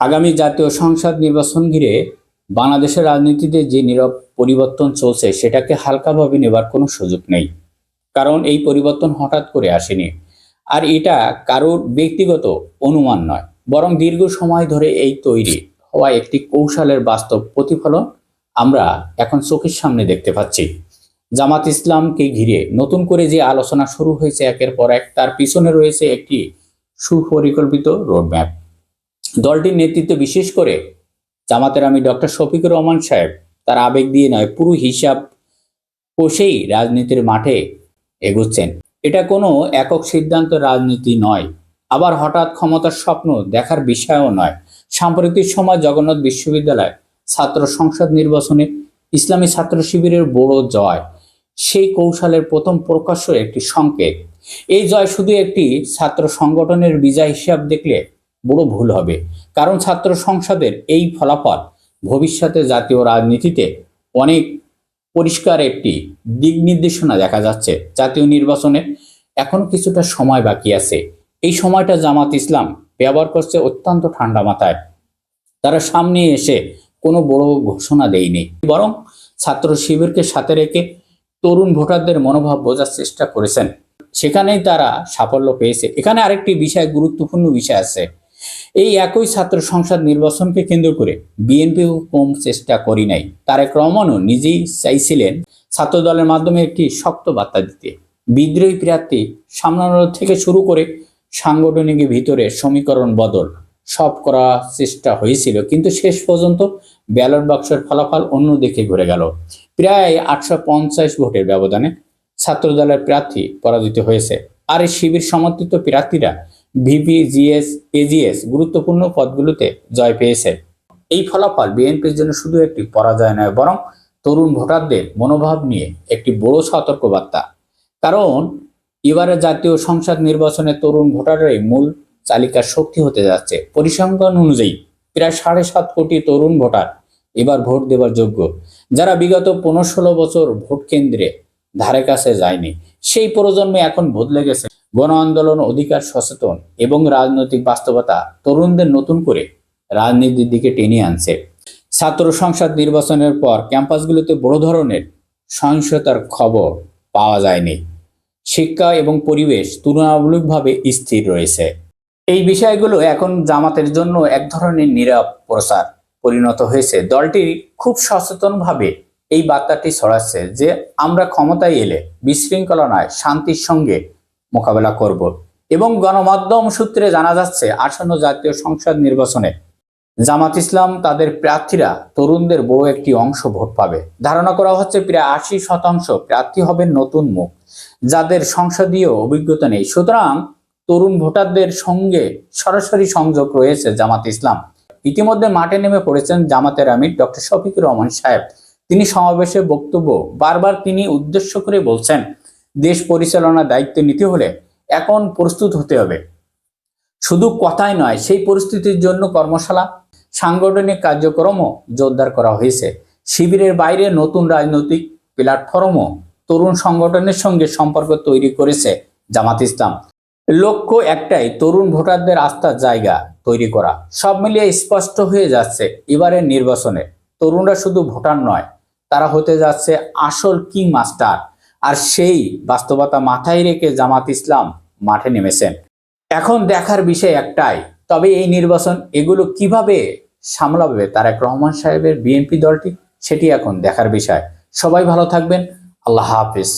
আগামী জাতীয় সংসদ নির্বাচন ঘিরে বাংলাদেশের রাজনীতিতে যে নীরব পরিবর্তন চলছে সেটাকে হালকাভাবে নেবার কোনো সুযোগ নেই। কারণ এই পরিবর্তন হঠাৎ করে আসেনি, আর এটা কারোর ব্যক্তিগত অনুমান নয়, বরং দীর্ঘ সময় ধরে এই তৈরি হওয়া একটি কৌশলের বাস্তব প্রতিফলন আমরা এখন চোখের সামনে দেখতে পাচ্ছি। জামাত ইসলামকে ঘিরে নতুন করে যে আলোচনা শুরু হয়েছে একের পর এক, তার পিছনে রয়েছে একটি সুপরিকল্পিত রোডম্যাপ। দলটির নেতৃত্বে বিশেষ করে জামাতের আমির ডক্টর শফিকুর রহমান সাহেব তার আবেগ দিয়ে নয়, পুরো হিসাব কষেই রাজনীতির মাঠে এগুচ্ছেন। এটা কোনো একক সিদ্ধান্ত রাজনীতি নয়, আবার হঠাৎ ক্ষমতার স্বপ্ন দেখার বিষয়ও নয়। সাম্প্রতিক সময় জগন্নাথ বিশ্ববিদ্যালয় ছাত্র সংসদ নির্বাচনে ইসলামী ছাত্র শিবিরের বড় জয় সেই কৌশলের প্রথম প্রকাশ্য একটি সংকেত। এই জয় শুধু একটি ছাত্র সংগঠনের বিজয় হিসাব দেখলে বড় ভুল হবে, কারণ ছাত্র সংসদের এই ফলাফল ভবিষ্যতে জাতীয় রাজনীতিতে অনেক পরিষ্কার একটি দিক নির্দেশনা দেখা যাচ্ছে। জাতীয় নির্বাচনে এখন কিছুটা সময় বাকি আছে। এই সময়টা জামাত ইসলাম ব্যবহার করছে অত্যন্ত ঠান্ডা মাথায়। তারা সামনে এসে কোনো বড় ঘোষণা দেয়নি, বরং ছাত্র শিবিরকে সাথে রেখে তরুণ ভোটারদের মনোভাব বোঝার চেষ্টা করেছেন। সেখানেই তারা সাফল্য পেয়েছে। এখানে আরেকটি গুরুত্বপূর্ণ বিষয় আছে। এই একই ছাত্র সংসদ নির্বাচনকে কেন্দ্র করে বিএনপিও কম চেষ্টা করি নাই। তারেক রহমানও নিজেই চাইছিলেন ছাত্র দলের মাধ্যমে একটি শক্ত বার্তা দিতে। বিদ্রোহী প্রার্থী সামলানো থেকে শুরু করে সাংগঠনিক ভিতরে সমীকরণ বদল সব করার চেষ্টা হয়েছিল, কিন্তু শেষ পর্যন্ত ব্যালট বাক্সের ফলাফল অন্য দিকে ঘুরে গেল। প্রায় 850 ভোটের ব্যবধানে ছাত্র দলের প্রার্থী পরাজিত হয়েছে, আর এই শিবির সমর্থিত প্রার্থীরা ভিপি, জিএস, এজিএস গুরুত্বপূর্ণ পদগুলোতে জয় পেয়েছে। এই ফলাফল বিএনপির জন্য শুধু একটি পরাজয় নয়, বরং তরুণ ভোটারদের মনোভাব নিয়ে একটি বড় সতর্কবার্তা। কারণ এবারে জাতীয় সংসদ নির্বাচনে তরুণ ভোটাররাই মূল চালিকার শক্তি হতে যাচ্ছে। পরিসংখ্যান অনুযায়ী প্রায় 7.5 কোটি তরুণ ভোটার এবার ভোট দেবার যোগ্য, যারা বিগত 15-16 বছর ভোট কেন্দ্রে ধারে কাছে যায়নি। সেই প্রজন্মে এখন বদলে গেছে। গণ আন্দোলন, অধিকার সচেতন এবং রাজনৈতিক বাস্তবতা তরুণদের নতুন করে রাজনীতির দিকে টেনে আনছে। ছাত্র সংসদ নির্বাচনের পর ক্যাম্পাসগুলোতে বড় ধরনের সহিংসতার খবর পাওয়া যায়নি। শিক্ষা এবং পরিবেশ তুলনামূলকভাবে স্থির রয়েছে। এই বিষয়গুলো এখন জামাতের জন্য এক ধরনের নীরব প্রচার পরিণত হয়েছে। দলটি খুব সচেতনভাবে এই বার্তাটি ছড়াচ্ছে যে আমরা ক্ষমতায় এলে বিশৃঙ্খলা নয়, শান্তির সঙ্গে মোকাবেলা করব। এবং গণমাধ্যম সূত্রে জানা যাচ্ছে আসন্ন জাতীয় সংসদ নির্বাচনে জামাত ইসলাম তাদের প্রার্থীরা তরুণদের বড় একটি অংশ ভোট পাবে। ধারণা করা হচ্ছে প্রায় 80% প্রার্থী হবেন নতুন মুখ, যাদের সংসদীয় অভিজ্ঞতা নেই। সুতরাং তরুণ ভোটারদের সঙ্গে সরাসরি সংযোগ রয়েছে জামাত ইসলাম। ইতিমধ্যে মাঠে নেমে পড়েছেন জামাতের আমির ডক্টর শফিকুর রহমান সাহেব। তিনি সমাবেশে বক্তব্য বারবার তিনি উদ্দেশ্য করে বলছেন, দেশ পরিচালনার দায়িত্ব নিতে হলে এখন প্রস্তুত হতে হবে। শুধু কথাই নয়, সেই পরিস্থিতির জন্য কর্মশালা, সাংগঠনিক কার্যক্রমও জোরদার করা হয়েছে। শিবিরের বাইরে নতুন রাজনৈতিক প্ল্যাটফর্মও তরুণ সংগঠনের সঙ্গে সম্পর্ক তৈরি করেছে জামাত ইসলাম। লক্ষ্য একটাই, তরুণ ভোটারদের আস্থার জায়গা তৈরি করা। সব মিলিয়ে স্পষ্ট হয়ে যাচ্ছে এবারের নির্বাচনে তরুণরা শুধু ভোটার নয়, তারা হতে যাচ্ছে আসল কিং মাস্টার। আর সেই বাস্তবতা মাথায় রেখে জামাত ইসলাম মাঠে নেমেছেন। এখন দেখার বিষয় একটাই, তবে এই নির্বাচন এগুলো কিভাবে সামলাবে তারেক রহমান সাহেবের বিএনপি দলটি, সেটি এখন দেখার বিষয়। সবাই ভালো থাকবেন। আল্লাহ হাফিজ।